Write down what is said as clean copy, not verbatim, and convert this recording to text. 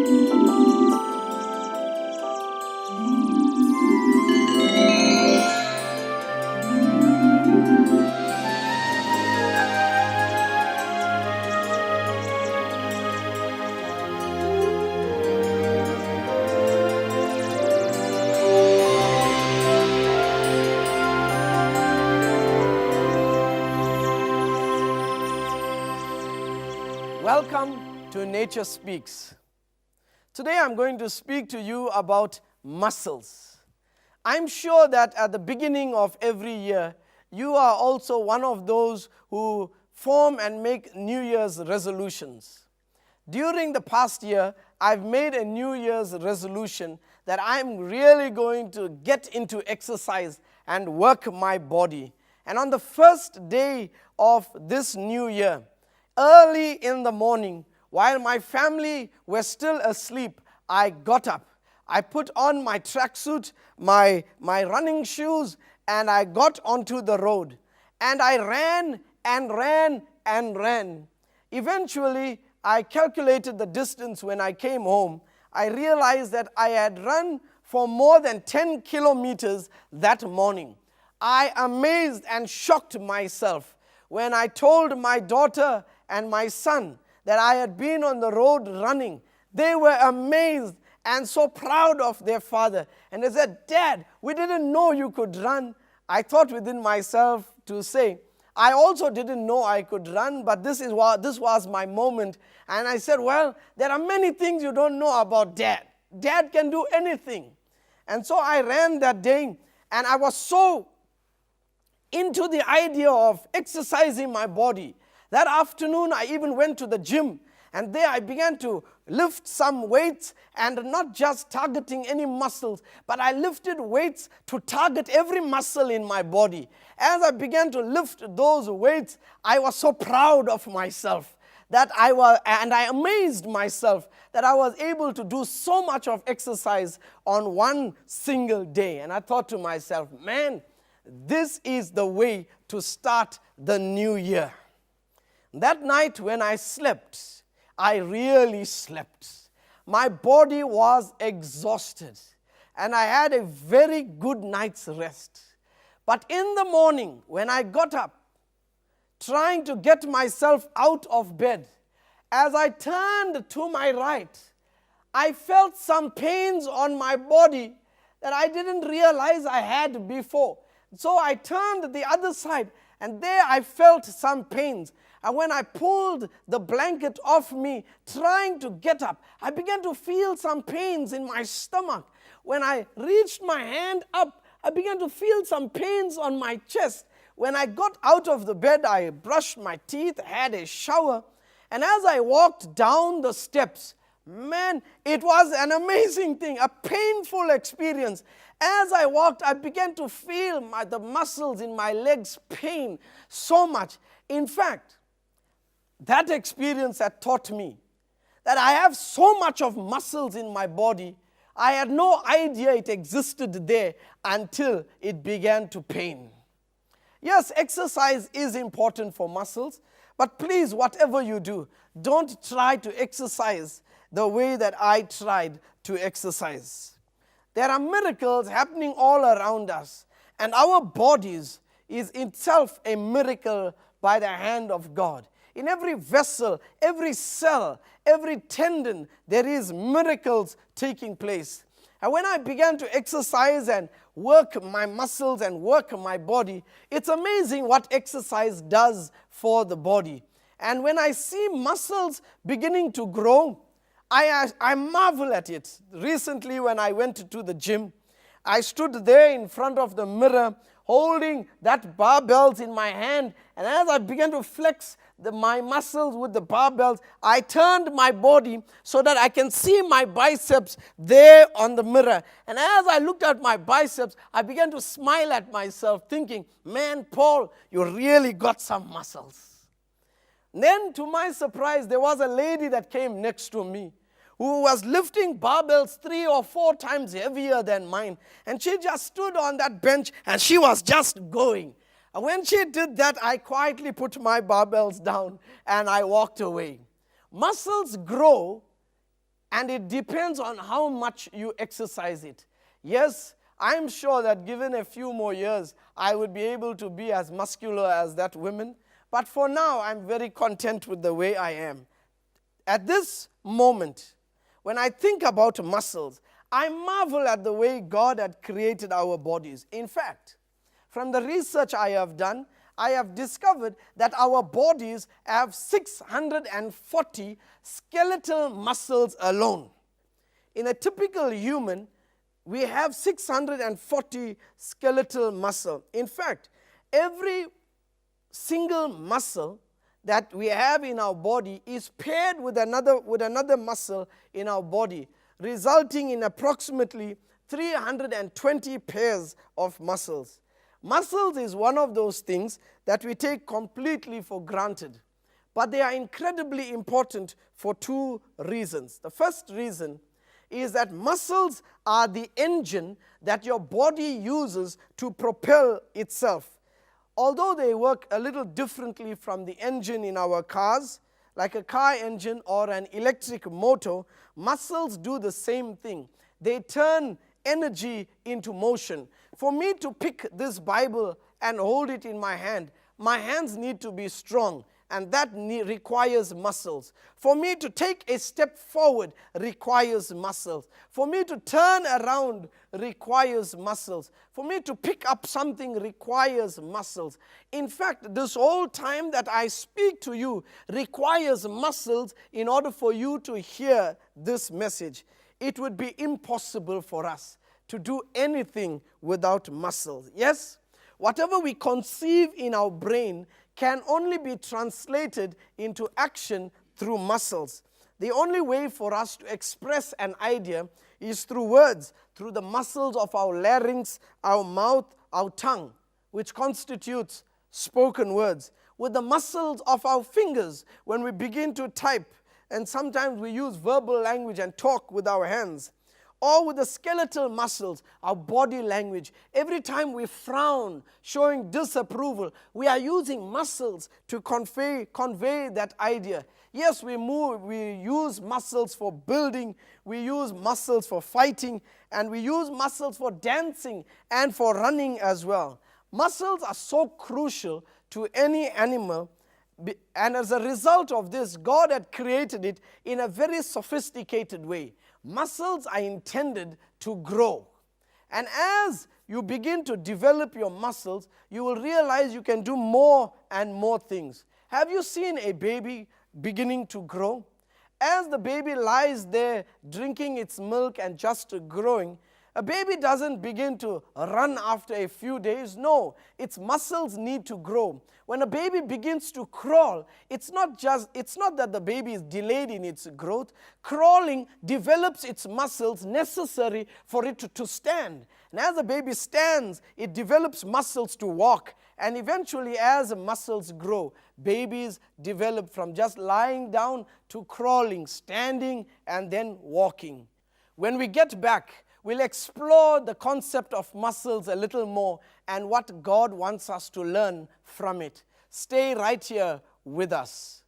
Welcome to Nature Speaks. Today I'm going to speak to you about muscles. I'm sure that at the beginning of every year, you are also one of those who form and make New Year's resolutions. During the past year, I've made a New Year's resolution that I'm really going to get into exercise and work my body. And on the first day of this new year, early in the morning, while my family were still asleep, I got up. I put on my tracksuit, my running shoes, and I got onto the road. And I ran and ran and ran. Eventually, I calculated the distance when I came home. I realized that I had run for more than 10 kilometers that morning. I amazed and shocked myself when I told my daughter and my son that I had been on the road running. They were amazed and so proud of their father. And they said, "Dad, we didn't know you could run." I thought within myself to say, I also didn't know I could run, but this was my moment. And I said, well, there are many things you don't know about Dad. Dad can do anything. And so I ran that day, and I was so into the idea of exercising my body. That afternoon, I even went to the gym, and there I began to lift some weights, and not just targeting any muscles, but I lifted weights to target every muscle in my body. As I began to lift those weights, I was so proud of myself and I amazed myself that I was able to do so much of exercise on one single day. And I thought to myself, man, this is the way to start the new year. That night when I slept, I really slept. My body was exhausted, and I had a very good night's rest. But in the morning, when I got up, trying to get myself out of bed, as I turned to my right, I felt some pains on my body that I didn't realize I had before. So I turned the other side, and there I felt some pains. And when I pulled the blanket off me, trying to get up, I began to feel some pains in my stomach. When I reached my hand up, I began to feel some pains on my chest. When I got out of the bed, I brushed my teeth, had a shower, and as I walked down the steps, man, it was an amazing thing, a painful experience. As I walked, I began to feel the muscles in my legs pain so much. In fact, that experience had taught me that I have so much of muscles in my body. I had no idea it existed there until it began to pain. Yes, exercise is important for muscles, but please, whatever you do, don't try to exercise the way that I tried to exercise. There are miracles happening all around us, and our bodies is itself a miracle by the hand of God. In every vessel, every cell, every tendon, there is miracles taking place. And when I began to exercise and work my muscles and work my body, it's amazing what exercise does for the body. And when I see muscles beginning to grow, I marvel at it. Recently, when I went to the gym, I stood there in front of the mirror holding that barbells in my hand, and as I began to flex my muscles with the barbells, I turned my body so that I can see my biceps there on the mirror. And as I looked at my biceps, I began to smile at myself, thinking, man, Paul, you really got some muscles. Then, to my surprise, there was a lady that came next to me who was lifting barbells 3 or 4 times heavier than mine. And she just stood on that bench and she was just going. And when she did that, I quietly put my barbells down and I walked away. Muscles grow and it depends on how much you exercise it. Yes, I'm sure that given a few more years, I would be able to be as muscular as that woman. But for now, I'm very content with the way I am. At this moment, when I think about muscles, I marvel at the way God had created our bodies. In fact, from the research I have done, I have discovered that our bodies have 640 skeletal muscles alone. In a typical human, we have 640 skeletal muscle. In fact, every single muscle that we have in our body is paired with another muscle in our body, resulting in approximately 320 pairs of muscles. Muscles is one of those things that we take completely for granted, but they are incredibly important for two reasons. The first reason is that muscles are the engine that your body uses to propel itself. Although they work a little differently from the engine in our cars, like a car engine or an electric motor, muscles do the same thing. They turn energy into motion. For me to pick this Bible and hold it in my hands need to be strong, and that requires muscles. For me to take a step forward requires muscles. For me to turn around requires muscles. For me to pick up something requires muscles. In fact, this whole time that I speak to you requires muscles in order for you to hear this message. It would be impossible for us to do anything without muscles. Yes? Whatever we conceive in our brain can only be translated into action through muscles. The only way for us to express an idea is through words, through the muscles of our larynx, our mouth, our tongue, which constitutes spoken words, with the muscles of our fingers when we begin to type, and sometimes we use verbal language and talk with our hands, or with the skeletal muscles, our body language. Every time we frown, showing disapproval, we are using muscles to convey that idea. Yes, we use muscles for building, we use muscles for fighting, and we use muscles for dancing and for running as well. Muscles are so crucial to any animal, and as a result of this, God had created it in a very sophisticated way. Muscles are intended to grow. And as you begin to develop your muscles, you will realize you can do more and more things. Have you seen a baby beginning to grow? As the baby lies there drinking its milk and just growing, a baby doesn't begin to run after a few days. No, its muscles need to grow. When a baby begins to crawl, it's not that the baby is delayed in its growth. Crawling develops its muscles necessary for it to stand. And as the baby stands, it develops muscles to walk. And eventually, as the muscles grow, babies develop from just lying down to crawling, standing, and then walking. When we get back, we'll explore the concept of muscles a little more and what God wants us to learn from it. Stay right here with us.